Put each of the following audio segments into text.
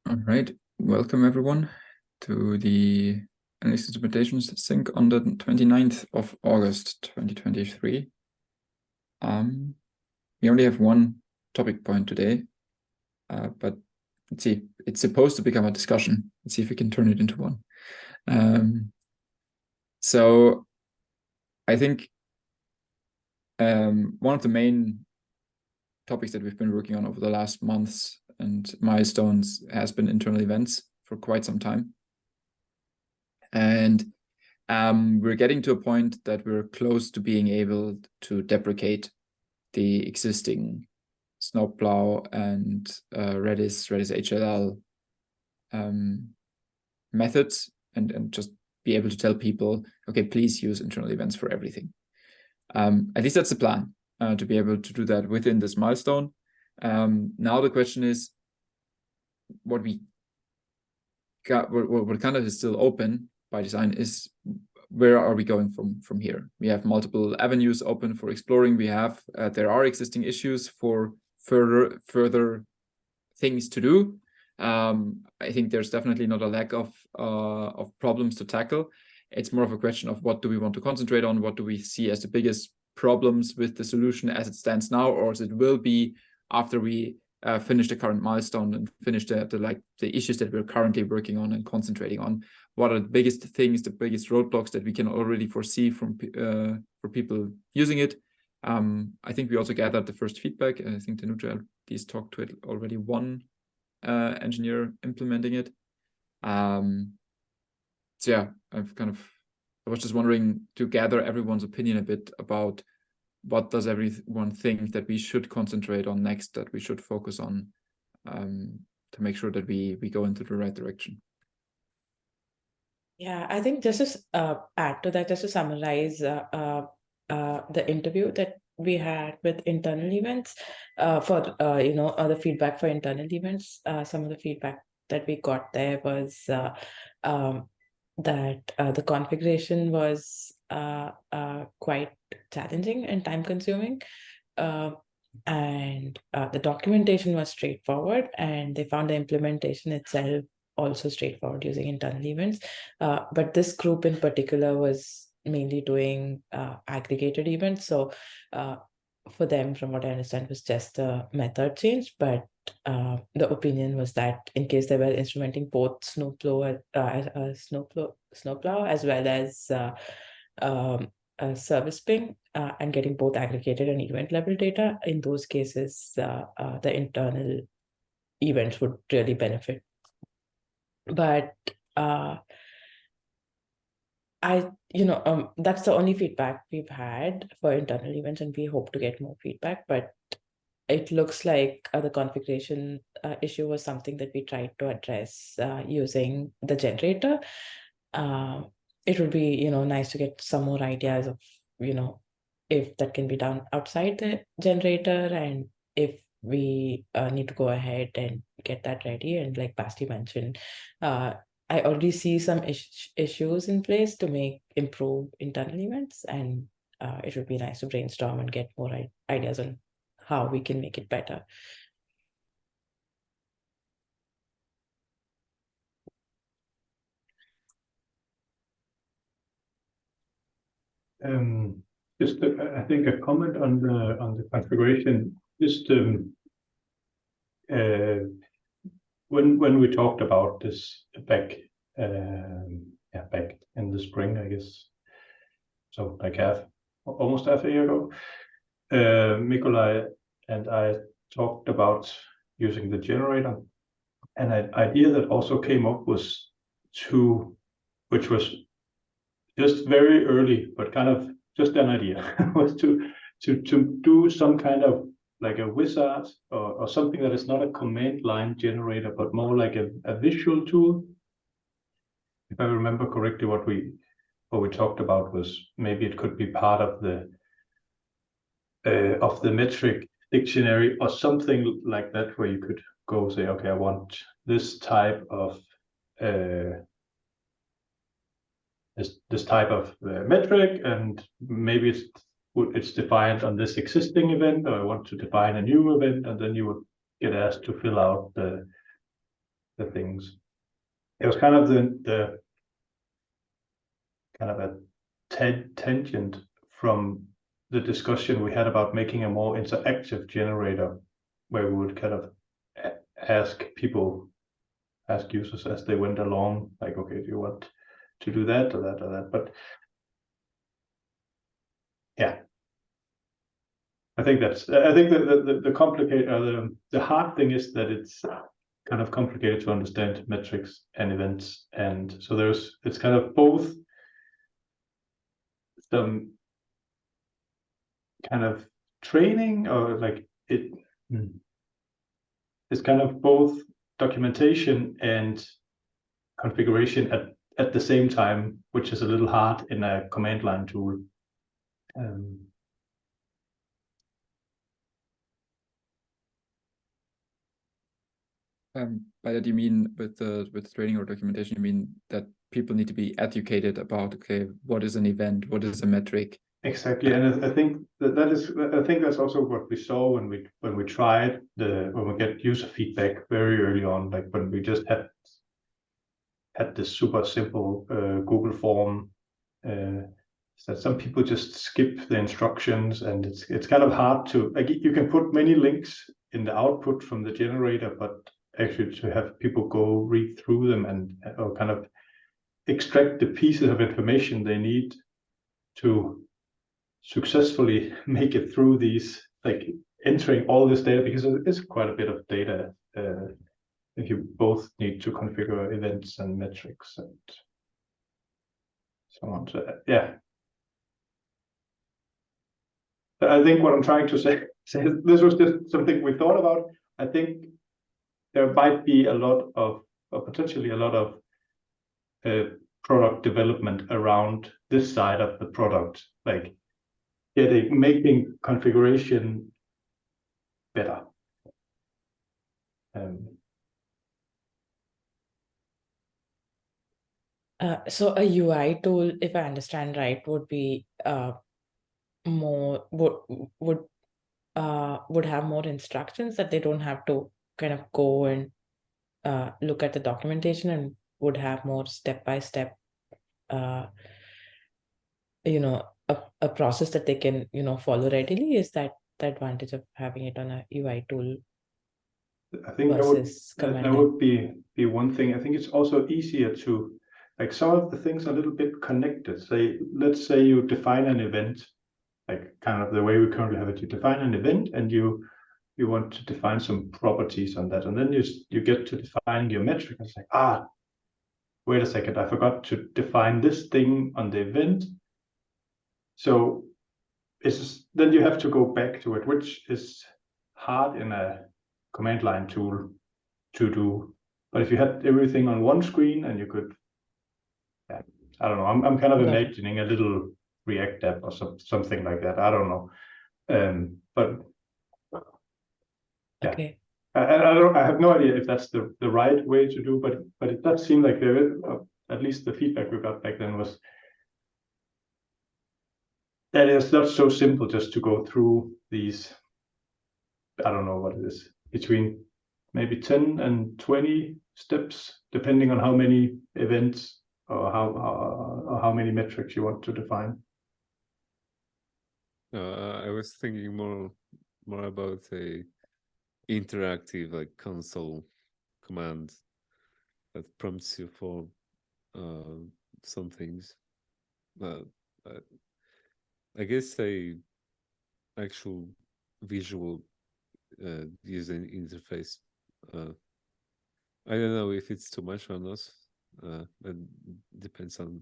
All right, welcome everyone to the Analyst Instrumentations sync on the 29th of August 2023. We only have one topic point today, but let's see, it's supposed to become a discussion. Let's see if we can turn it into one. So I think one of the main topics that we've been working on over the last months and milestones has been internal events for quite some time. And we're getting to a point that we're close to being able to deprecate the existing Snowplow and Redis HLL methods and just be able to tell people, okay, please use internal events for everything. At least that's the plan, to be able to do that within this milestone. Now the question is, what we got, what kind of is still open by design is, where are we going from here? We have multiple avenues open for exploring. We have there are existing issues for further things to do. I think there's definitely not a lack of problems to tackle. It's more of a question of what do we want to concentrate on, what do we see as the biggest problems with the solution as it stands now, or as it will be after we finish the current milestone and finish the issues that we're currently working on and concentrating on. What are the biggest things, the biggest roadblocks that we can already foresee from for people using it? I think we also gathered the first feedback, and I think Danuja at least talked to it already, one engineer implementing it. So yeah, I was just wondering to gather everyone's opinion a bit about what does everyone think that we should concentrate on next, that we should focus on, to make sure that we go into the right direction. Yeah, I think just to add to that, just to summarize the interview that we had with internal events, for the feedback for internal events. Some of the feedback that we got there was that the configuration was quite challenging and time consuming, and the documentation was straightforward, and they found the implementation itself also straightforward using internal events. But this group in particular was mainly doing aggregated events. So for them, from what I understand, was just a method change. But the opinion was that in case they were instrumenting both Snowplow as well as service ping, and getting both aggregated and event level data, in those cases, the internal events would really benefit. But that's the only feedback we've had for internal events, and we hope to get more feedback. But it looks like the configuration issue was something that we tried to address using the generator. It would be, nice to get some more ideas of, if that can be done outside the generator, and if we need to go ahead and get that ready. And like Basti mentioned, I already see some issues in place to improve internal events, and it would be nice to brainstorm and get more ideas on how we can make it better. Just I think a comment on the configuration. Just when we talked about this back in the spring, I guess, so like almost half a year ago, Nikolai and I talked about using the generator, and an idea that also came up was which was just very early, but kind of just an idea, was to do some kind of like a wizard or something that is not a command line generator, but more like a visual tool. If I remember correctly, what we talked about was maybe it could be part of the metric dictionary or something like that, where you could go say, okay, I want this type of this type of metric, and maybe it's defined on this existing event, or I want to define a new event, and then you would get asked to fill out the things. It was kind of the kind of a tangent from the discussion we had about making a more interactive generator, where we would kind of ask users as they went along, like, okay, do you want to do that or that or that? But yeah, I think the complicated, the hard thing is that it's kind of complicated to understand metrics and events, and so it's kind of both some kind of training, or like it's kind of both documentation and configuration at the same time, which is a little hard in a command line tool. By that you mean with training or documentation, you mean that people need to be educated about, okay, what is an event, what is a metric? Exactly, and I think that's also what we saw when we tried when we get user feedback very early on, like when we just had this super simple Google form. That some people just skip the instructions, and it's kind of hard to, like, you can put many links in the output from the generator, but actually to have people go read through them and or kind of extract the pieces of information they need to successfully make it through these, like entering all this data, because it is quite a bit of data if you both need to configure events and metrics and so on. So yeah, I think what I'm trying to say this was just something we thought about. I think there might be a lot of, or potentially a lot of product development around this side of the product, like making configuration better. So a UI tool, if I understand right, would be would have more instructions, that they don't have to kind of go and look at the documentation, and would have more step-by-step a process that they can follow readily. Is that the advantage of having it on a UI tool? I think that would be one thing. I think it's also easier to, like, some of the things are a little bit connected. Let's say you define an event, like kind of the way we currently have it. You define an event and you want to define some properties on that, and then you get to defining your metric. It's like, wait a second, I forgot to define this thing on the event. So then you have to go back to it, which is hard in a command line tool to do. But if you had everything on one screen and you could, I don't know, I'm kind of imagining a little React app or something like that. I don't know. But yeah. Okay. I have no idea if that's the right way to do, but it does seem like there is, at least the feedback we got back then was that it's not so simple just to go through these, I don't know what it is, between maybe 10 and 20 steps, depending on how many events or how many metrics you want to define. I was thinking more about a interactive, like, console command that prompts you for some things. I guess a actual visual user interface. I don't know if it's too much or not. It depends on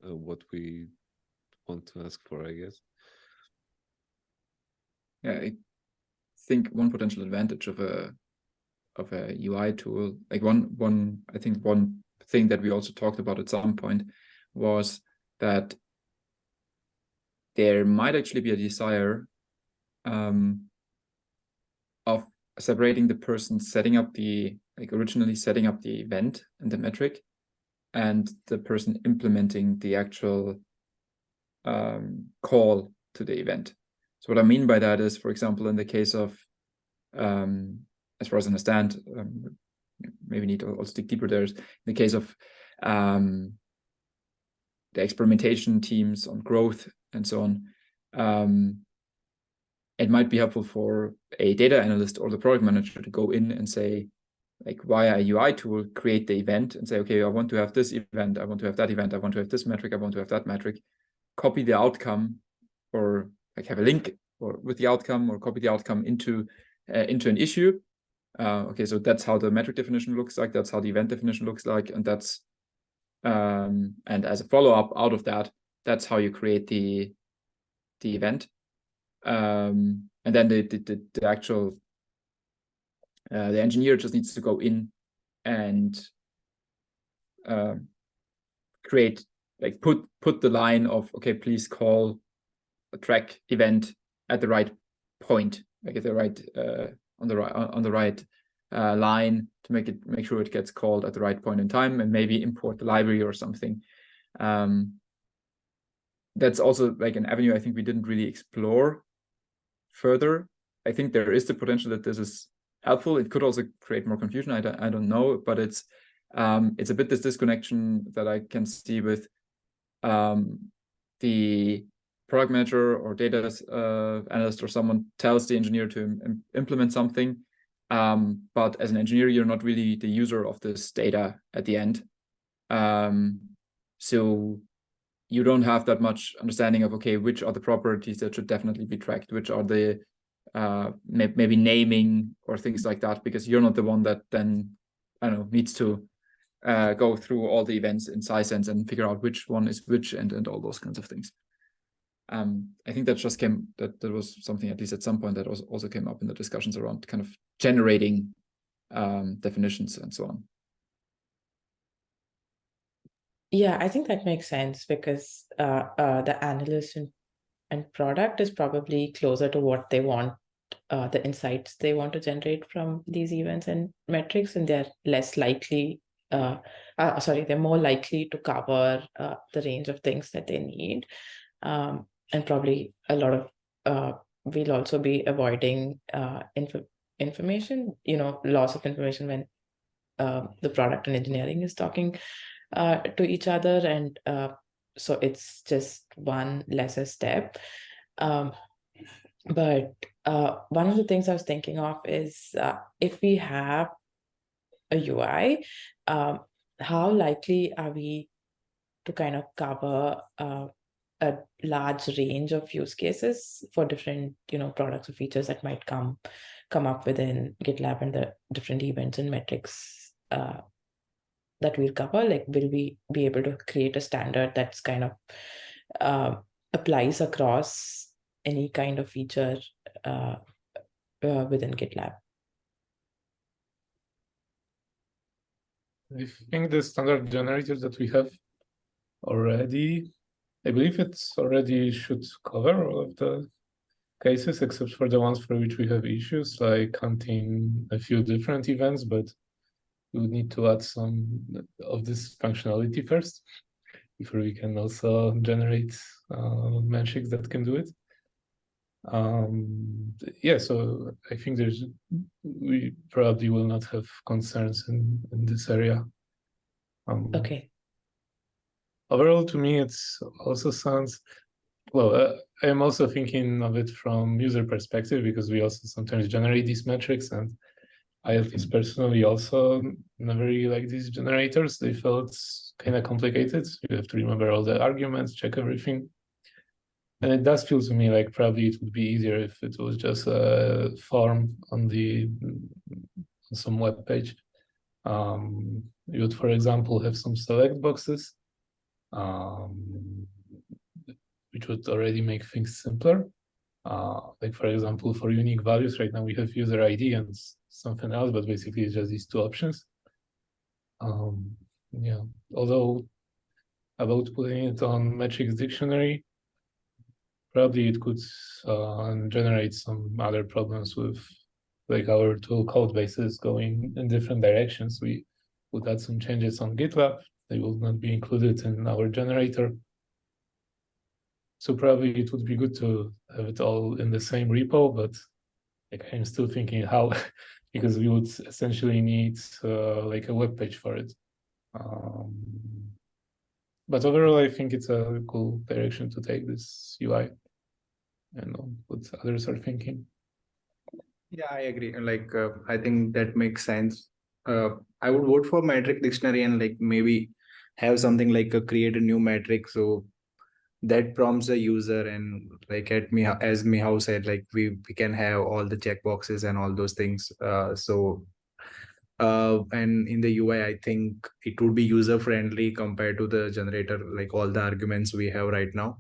what we want to ask for, I guess. Yeah, I think one potential advantage of a UI tool, like one thing that we also talked about at some point, was that there might actually be a desire of separating the person setting up originally setting up the event and the metric, and the person implementing the actual call to the event. So what I mean by that is, for example, in the case of, as far as I understand, maybe need to also dig deeper there. In the case of the experimentation teams on growth and so on, it might be helpful for a data analyst or the product manager to go in and say, like via a UI tool, create the event and say, okay, I want to have this event, I want to have that event, I want to have this metric, I want to have that metric, copy the outcome, or like have a link or with the outcome, or copy the outcome into an issue. Okay, so that's how the metric definition looks like, that's how the event definition looks like, and that's and as a follow-up out of that, that's how you create the event. And then the actual the engineer just needs to go in and create, like put the line of, okay, please call a track event at the right point, like at the right on the right line, to make sure it gets called at the right point in time, and maybe import the library or something. That's also like an avenue I think we didn't really explore further. I think there is the potential that this is helpful. It could also create more confusion. I don't know, but it's a bit this disconnection that I can see with the product manager or data analyst or someone tells the engineer to implement something, but as an engineer, you're not really the user of this data at the end. So you don't have that much understanding of, okay, which are the properties that should definitely be tracked, which are the maybe naming or things like that, because you're not the one that then, I don't know, needs to go through all the events in Sisense and figure out which one is which and all those kinds of things. I think that just that was something, at least at some point, that also came up in the discussions around kind of generating definitions and so on. Yeah, I think that makes sense, because the analyst and product is probably closer to what they want, the insights they want to generate from these events and metrics, and they're less likely, they're more likely to cover the range of things that they need. And probably a lot of, we'll also be avoiding information, loss of information when the product and engineering is talking to each other, and so it's just one lesser step. But one of the things I was thinking of is if we have a UI, how likely are we to kind of cover a large range of use cases for different, products or features that might come up within GitLab, and the different events and metrics that we'll cover? Like, will we be able to create a standard that's kind of applies across any kind of feature within GitLab? I think the standard generator that we have already, I believe it's already should cover all of the cases, except for the ones for which we have issues, like hunting a few different events, but we would need to add some of this functionality first before we can also generate metrics that can do it. Yeah, so I think we probably will not have concerns in this area. Okay. Overall, to me, it's also sounds, well, I'm also thinking of it from user perspective, because we also sometimes generate these metrics, and I, at least personally, also never really like these generators. They felt kind of complicated. You have to remember all the arguments, check everything. And it does feel to me like probably it would be easier if it was just a form on some web page. You would, for example, have some select boxes, which would already make things simpler. Like, for example, for unique values, right now we have user ID and something else, but basically it's just these two options. Yeah, although about putting it on metrics dictionary, probably it could generate some other problems with, like, our tool code bases going in different directions. We would add some changes on GitLab. They will not be included in our generator. So probably it would be good to have it all in the same repo, but like, I'm still thinking how because we would essentially need like a web page for it. But overall, I think it's a cool direction to take this UI. I don't know what others are thinking. Yeah, I agree. Like, I think that makes sense. I would vote for metric dictionary and like maybe have something like create a new metric so that prompts the user, and like as Mihao said, like we can have all the checkboxes and all those things. And in the UI, I think it would be user friendly compared to the generator, like all the arguments we have right now.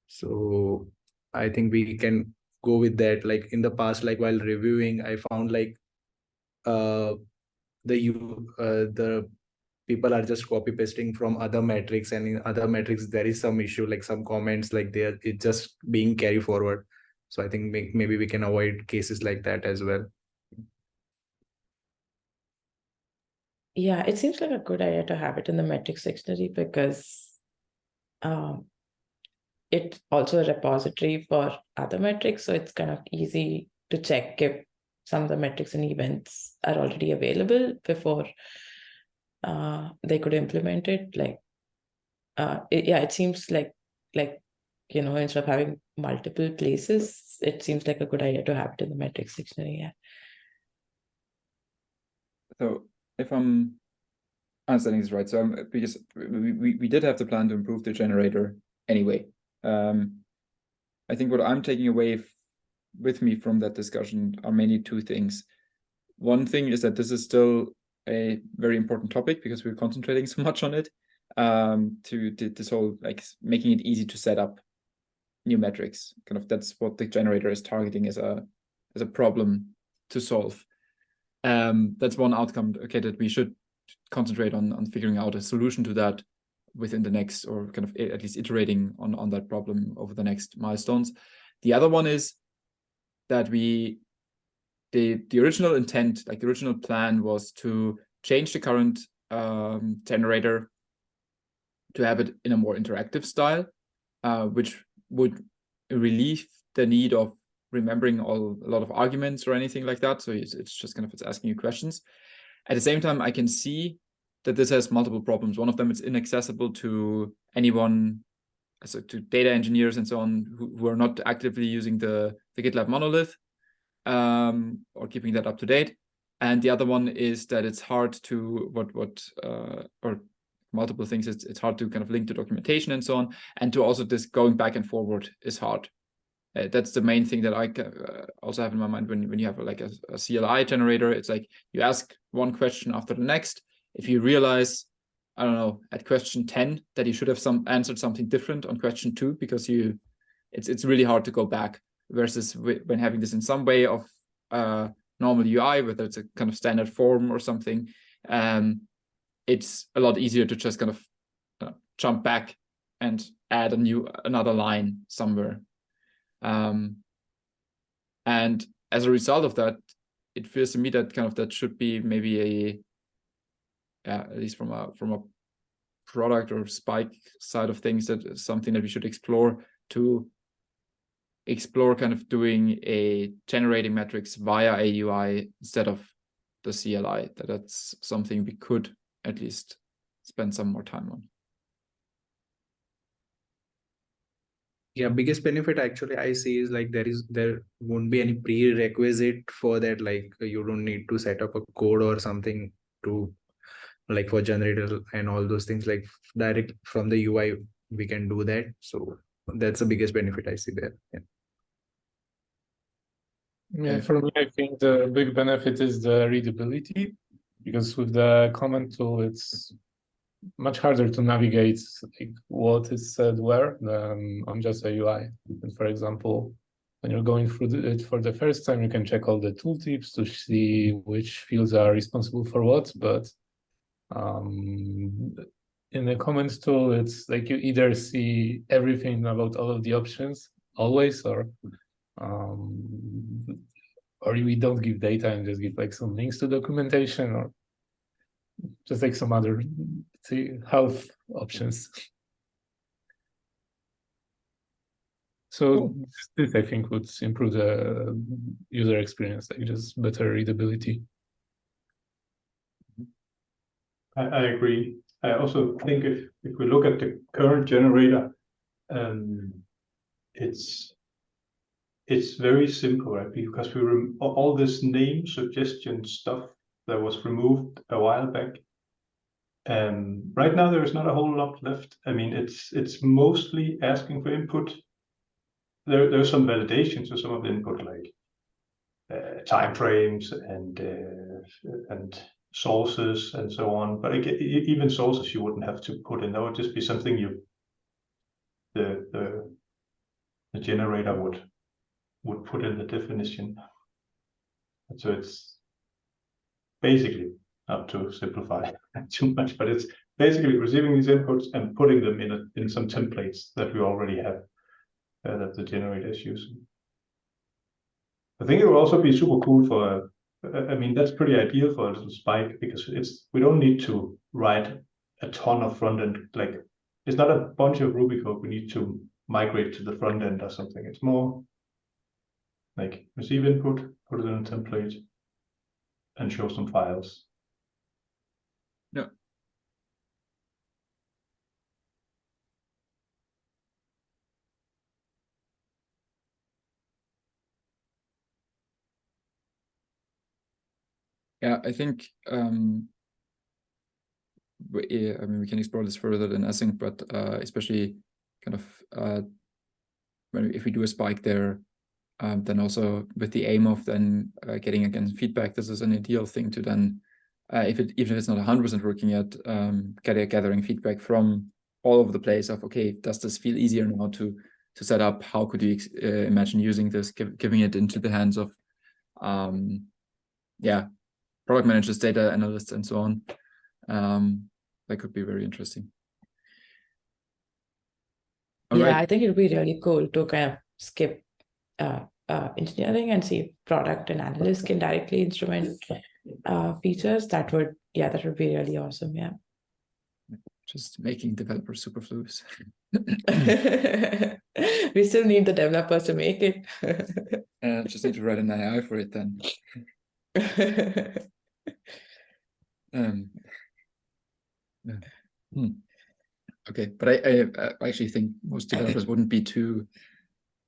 So I think we can go with that. Like in the past, like while reviewing, I found like the people are just copy pasting from other metrics, and in other metrics there is some issue, like some comments, like it's just being carried forward. So I think maybe we can avoid cases like that as well. Yeah, it seems like a good idea to have it in the metrics dictionary because it's also a repository for other metrics. So it's kind of easy to check if some of the metrics and events are already available before they could implement it. Like, it seems like, instead of having multiple places, it seems like a good idea to have it in the metrics dictionary. Yeah. So if I'm understanding this right, so because we did have the plan to improve the generator anyway. I think what I'm taking away with me from that discussion are mainly two things. One thing is that this is still a very important topic because we're concentrating so much on it, to this whole like making it easy to set up new metrics. Kind of that's what the generator is targeting as a problem to solve. That's one outcome, okay, that we should concentrate on figuring out a solution to that within the next, or kind of at least iterating on that problem over the next milestones. The other one is that the original intent, like the original plan, was to change the current generator to have it in a more interactive style, which would relieve the need of remembering a lot of arguments or anything like that. So it's just kind of, it's asking you questions. At the same time, I can see that this has multiple problems. One of them is inaccessible to anyone, so to data engineers and so on, who are not actively using the GitLab monolith, or keeping that up to date. And the other one is that it's hard to or multiple things. It's hard to kind of link to documentation and so on, and to also this going back and forward is hard. That's the main thing that I also have in my mind when you have like a CLI generator. It's like you ask one question after the next. If you realize, I don't know, at question 10 that you should have answered something different on question 2, because it's really hard to go back. Versus when having this in some way of normal UI, whether it's a kind of standard form or something, it's a lot easier to just kind of jump back and add another line somewhere. And as a result of that, it feels to me that kind of that should be maybe at least from a product or Spike side of things, that is something that we should explore kind of doing a generating metrics via a UI instead of the CLI. That's something we could at least spend some more time on. Yeah, biggest benefit actually I see is like there won't be any prerequisite for that. Like you don't need to set up a code or something to like for generator and all those things. Like direct from the UI we can do that. So that's the biggest benefit I see there. Yeah. Yeah, for me, I think the big benefit is the readability, because with the comment tool, it's much harder to navigate like what is said where than on just a UI. And for example, when you're going through it for the first time, you can check all the tooltips to see which fields are responsible for what. But in the comments tool, it's like you either see everything about all of the options always, or we don't give data and just give like some links to documentation, or just like some other half options. So this I think would improve the user experience, like just better readability. I agree. I also think if we look at the current generator, it's very simple, right? Because all this name suggestion stuff that was removed a while back. Right now there is not a whole lot left. I mean, it's mostly asking for input. There's some validation to some of the input, like time frames and sources and so on. But even sources you wouldn't have to put in. That would just be something the generator would put in the definition. So it's basically, not to simplify too much, but it's basically receiving these inputs and putting them in some templates that we already have that the generator is using. I think it will also be super cool for, I mean, that's pretty ideal for a little spike, because we don't need to write a ton of front end. Like, it's not a bunch of Ruby code we need to migrate to the front end or something. It's more like receive input, put it in a template, and show some files. Yeah. Yeah, I think I mean, we can explore this further than async, but especially kind of if we do a spike there, then also with the aim of then getting again feedback, this is an ideal thing to then, even if it's not 100% working yet, gathering feedback from all over the place of, okay, does this feel easier now to set up? How could you imagine using this, giving it into the hands of, product managers, data analysts, and so on. That could be very interesting. All right. I think it'd be really cool to kind of skip engineering and see if product and analysts can directly instrument features. That would be really awesome. Yeah. Just making developers superfluous. We still need the developers to make it. Just need to write an AI for it then. Okay, but I actually think most developers wouldn't be too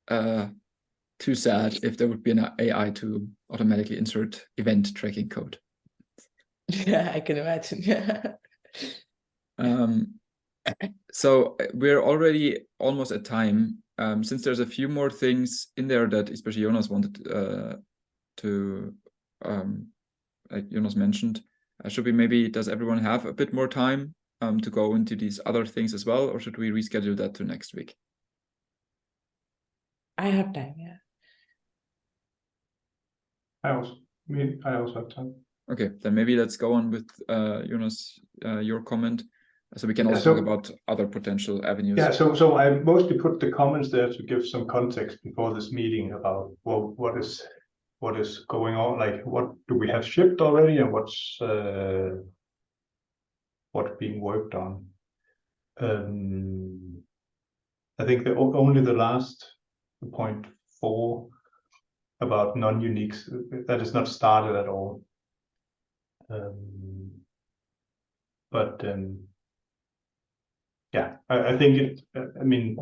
sad if there would be an AI to automatically insert event tracking code. Yeah, I can imagine. Yeah. So we're already almost at time. Since there's a few more things in there that especially Jonas wanted to, like Jonas mentioned, does everyone have a bit more time to go into these other things as well, or should we reschedule that to next week? I have time, yeah. I also have time. Okay, then maybe let's go on with Jonas, your comment. So we can also talk about other potential avenues. Yeah, so I mostly put the comments there to give some context before this meeting about, well, what is going on, like what do we have shipped already, and what's being worked on. I think only the last 0.4 about non-uniques, that is not started at all. Yeah, I think I mean,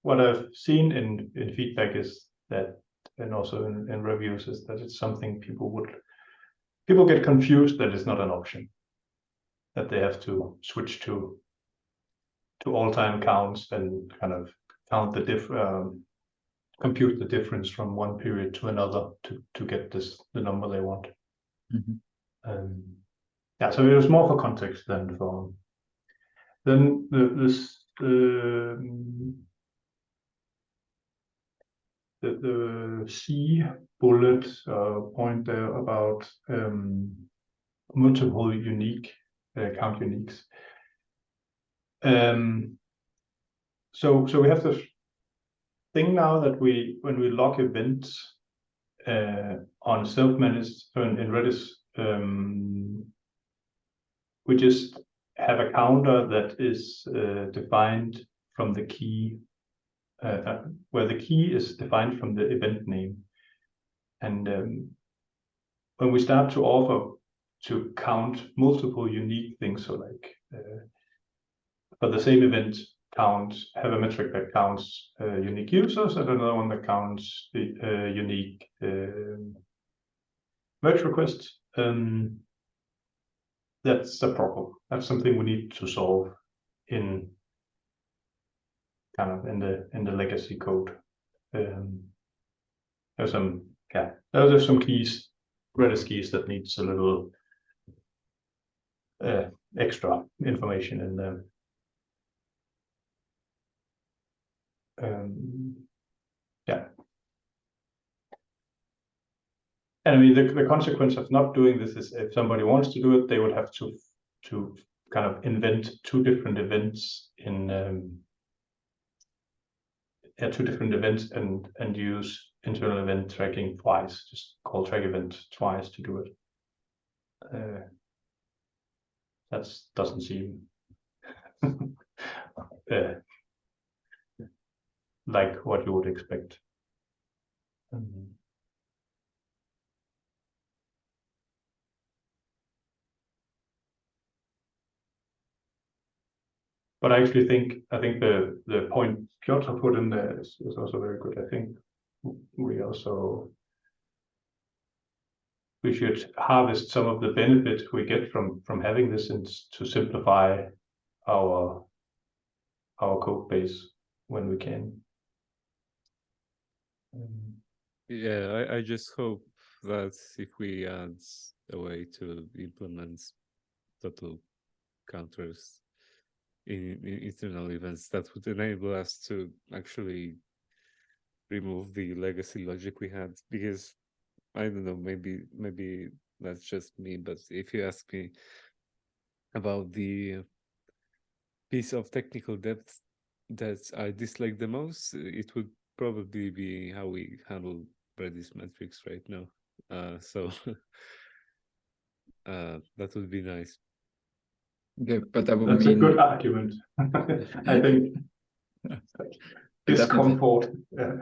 what I've seen in feedback is that, and also in reviews, is that it's something people get confused that it's not an option, that they have to switch to all-time counts and kind of count the compute the difference from one period to another to get the number they want. Mm-hmm. Yeah, so it was more for context than for. Then the C bullet point there about multiple unique count uniques. So we have this thing now that when we log events on self-managed in Redis, we just have a counter that is defined from the key, where the key is defined from the event name. And when we start to offer to count multiple unique things. So like for the same event, have a metric that counts unique users and another one that counts the unique merge requests. That's a problem. That's something we need to solve in kind of in the legacy code. There's some keys, Redis keys that needs a little extra information in them. Yeah. And I mean, the consequence of not doing this is if somebody wants to do it, they would have to kind of invent two different events in two different events and use internal event tracking twice, just call track event twice to do it. That doesn't seem like what you would expect. But I actually think the point Piotr put in there is also very good. I think we should harvest some of the benefit we get from having this and to simplify our code base when we can. Yeah, I just hope that if we add a way to implement total counters in internal events, that would enable us to actually remove the legacy logic we had. Because I don't know, maybe that's just me, but if you ask me about the piece of technical depth that I dislike the most, it would probably be how we handle Redis metrics right now. So that would be nice. Okay, but that would That's mean a good argument. I think discomfort. Yeah.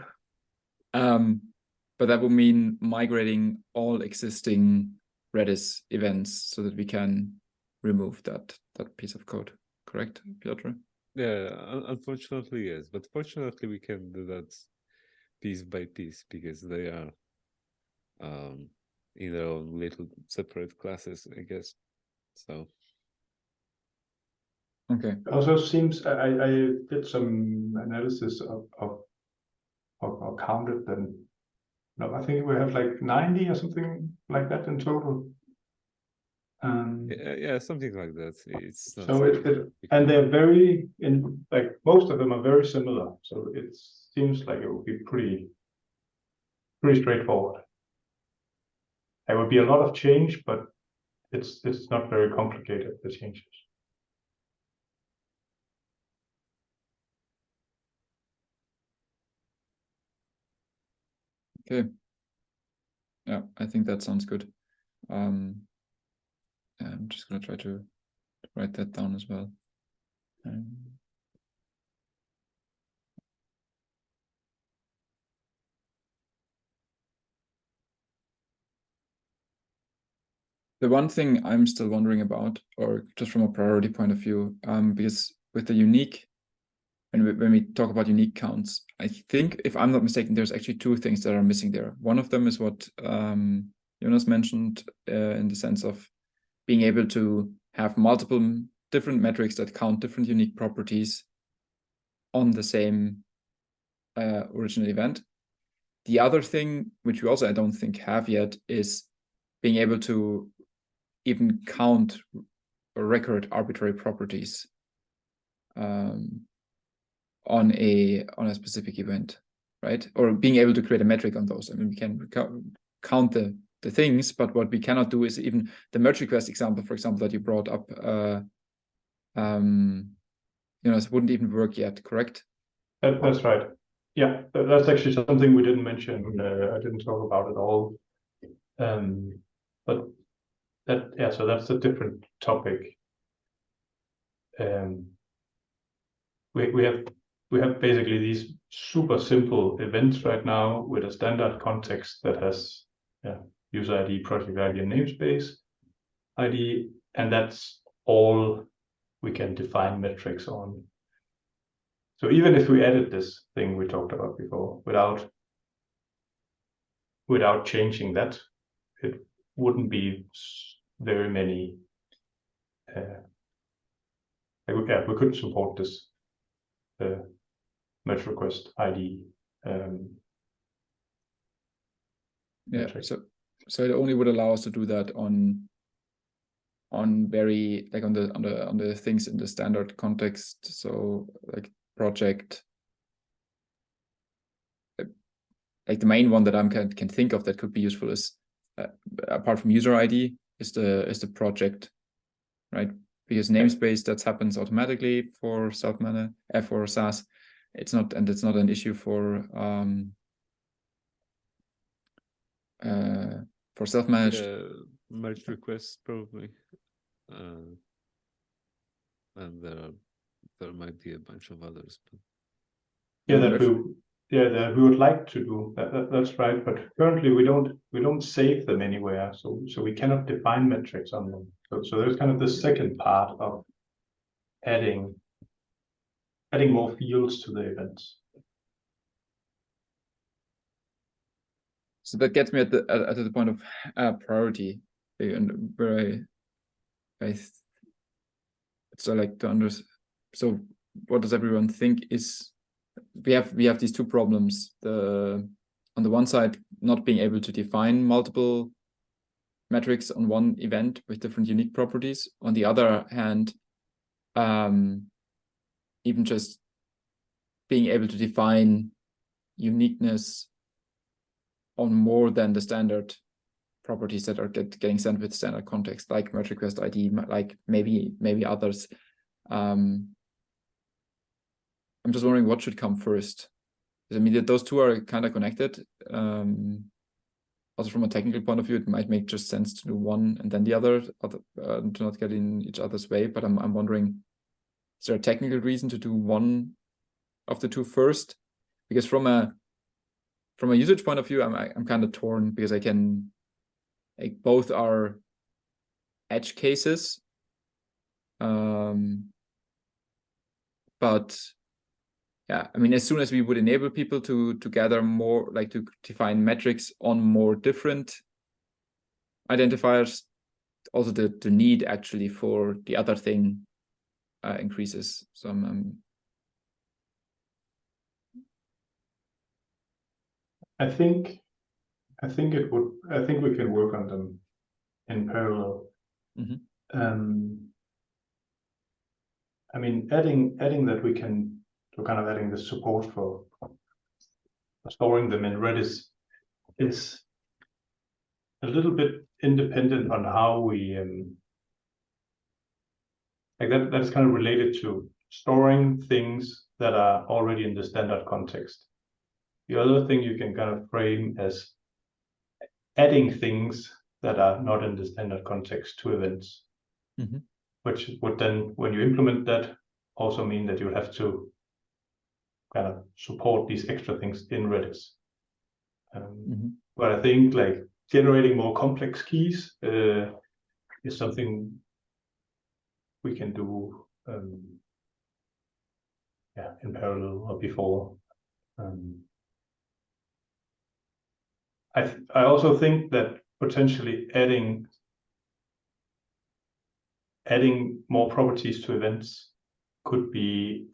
But that would mean migrating all existing Redis events so that we can remove that piece of code. Correct, Piotr? Yeah, unfortunately, yes. But fortunately, we can do that piece by piece because they are in their own little separate classes, I guess. So. Okay. Also seems I did some analysis of counted and no, I think we have like 90 or something like that in total. Yeah, something like that. It's not so and they're very like most of them are very similar. So it seems like it would be pretty straightforward. There would be a lot of change, but it's not very complicated, the changes. Okay. Yeah, I think that sounds good. I'm just gonna try to write that down as well. The one thing I'm still wondering about, or just from a priority point of view, because with the unique, when we talk about unique counts, I think, if I'm not mistaken, there's actually two things that are missing there. One of them is what Jonas mentioned in the sense of being able to have multiple different metrics that count different unique properties on the same original event. The other thing, which we also I don't think have yet, is being able to even count or record arbitrary properties on a specific event, right? Or being able to create a metric on those. I mean, we can count the things, but what we cannot do is even the merge request example, for example, that you brought up, it wouldn't even work yet, correct? That's right. Yeah, that's actually something we didn't mention. I didn't talk about it all. But so that's a different topic. We have basically these super simple events right now with a standard context that has user ID, project ID, and namespace. ID, and that's all we can define metrics on. So even if we added this thing we talked about before without changing that, it wouldn't be very many. We couldn't support this merge request ID. Metric. So it only would allow us to do that on very like on the things in the standard context. So like project, like the main one that I can think of that could be useful is apart from user ID is the project, right? Because namespace that happens automatically for self-managed for SaaS. It's not an issue for self-managed. Merge requests probably, and there might be a bunch of others. But... that we would like to do. That's right. But currently we don't save them anywhere, so we cannot define metrics on them. So there's kind of the second part of adding more fields to the events. So that gets me at the point of priority, and where I so like to understand. So what does everyone think is? We have these two problems. On the one side, not being able to define multiple metrics on one event with different unique properties. On the other hand, even just being able to define uniqueness on more than the standard properties that are getting sent with standard context, like merge request ID, like maybe others. I'm just wondering what should come first. I mean, those two are kind of connected. Also from a technical point of view, it might make just sense to do one and then the other to not get in each other's way. But I'm wondering, is there a technical reason to do one of the two first? Because from a usage point of view, I'm kind of torn, because I can, like, both are edge cases, but yeah, I mean, as soon as we would enable people to gather more, like to define metrics on more different identifiers, also the need actually for the other thing increases. So I think we can work on them in parallel. Mm-hmm. I mean, adding that we can, so kind of adding the support for storing them in Redis is a little bit independent on how we like that is kind of related to storing things that are already in the standard context. The other thing you can kind of frame as adding things that are not in the standard context to events, which would then, when you implement that, also mean that you have to kind of support these extra things in Redis. But I think like generating more complex keys is something we can do in parallel or before. I also think that potentially adding more properties to events could be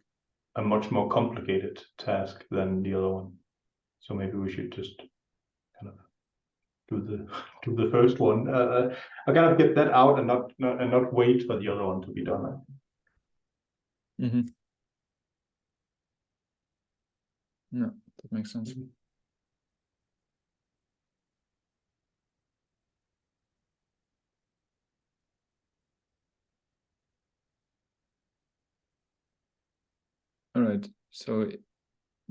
a much more complicated task than the other one. So maybe we should just kind of do the first one. I kind of get that out and not wait for the other one to be done. No, that makes sense. All right. So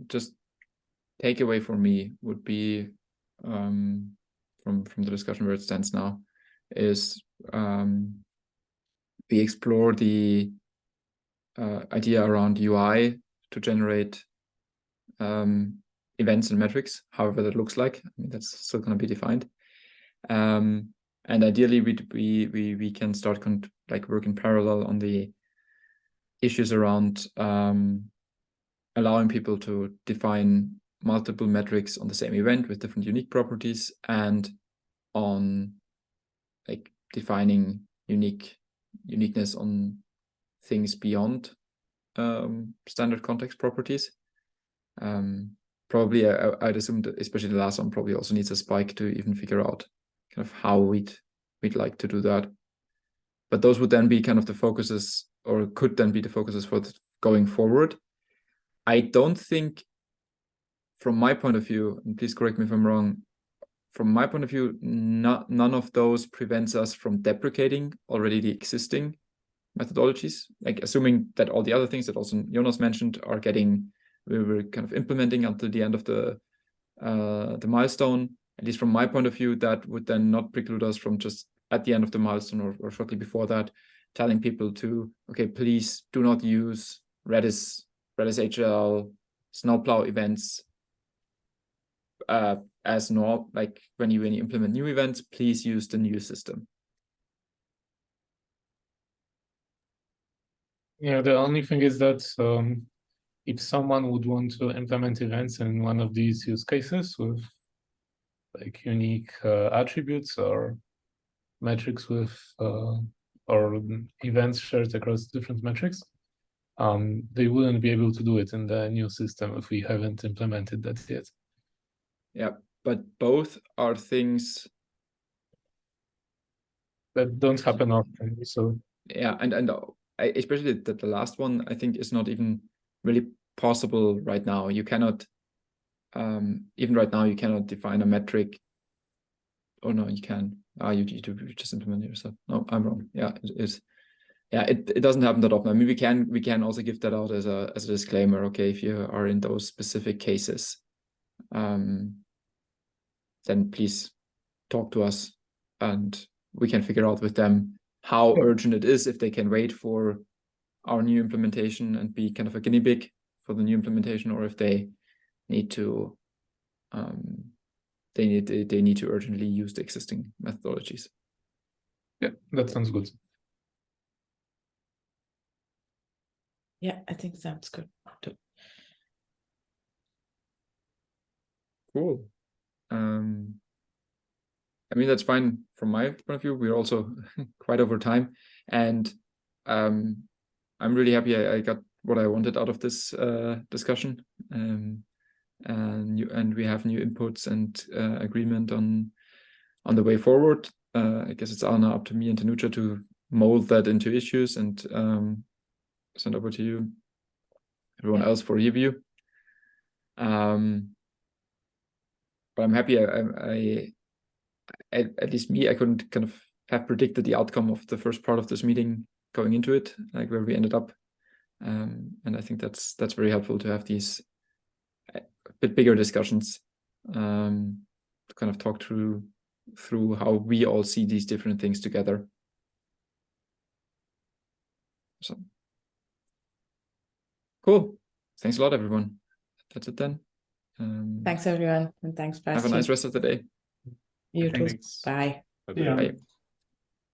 just takeaway for me would be from the discussion where it stands now is we explore the idea around UI to generate events and metrics, however that looks like. I mean, that's still going to be defined. And ideally, we can start work in parallel on the issues around allowing people to define multiple metrics on the same event with different unique properties, and on like defining uniqueness on things beyond standard context properties. Probably I'd assume that especially the last one probably also needs a spike to even figure out kind of how we'd like to do that. But those would then be kind of the focuses, or could then be the focuses for going forward. I don't think, from my point of view, and please correct me if I'm wrong, from my point of view, none of those prevents us from deprecating already the existing methodologies, like assuming that all the other things that also Jonas mentioned are we're kind of implementing until the end of the milestone. At least from my point of view, that would then not preclude us from just at the end of the milestone or shortly before that, telling people to, okay, please do not use Redis HL, Snowplow events as normal. Like when you implement new events, please use the new system. Yeah, the only thing is that if someone would want to implement events in one of these use cases with like unique attributes or metrics with or events shared across different metrics, they wouldn't be able to do it in the new system if we haven't implemented that yet. Yeah, but both are things that don't happen often. So yeah, and especially the last one, I think, is not even really possible right now. You cannot even right now you cannot define a metric. Oh no, you can. You just implement it yourself. No, I'm wrong. Yeah, it is. Yeah, it doesn't happen that often. I mean, we can also give that out as a disclaimer. Okay, if you are in those specific cases, then please talk to us, and we can figure out with them how urgent it is, if they can wait for our new implementation and be kind of a guinea pig for the new implementation, or if they need to they need to urgently use the existing methodologies. Yeah, that sounds good. Yeah, I think sounds good too. Cool. I mean, that's fine from my point of view. We're also quite over time, and I'm really happy I got what I wanted out of this discussion. And we have new inputs and agreement on the way forward. I guess it's now up to me and Tanuja to mold that into issues and send over to you, everyone else, for review. But I'm happy I at least me, I couldn't kind of have predicted the outcome of the first part of this meeting going into it, like where we ended up. And I think that's very helpful to have these a bit bigger discussions, to kind of talk through how we all see these different things together. So cool. Thanks a lot, everyone. That's it then. Thanks everyone, and thanks, Have a nice rest of the day. You too. Thanks. Bye. Okay. Yeah. Bye.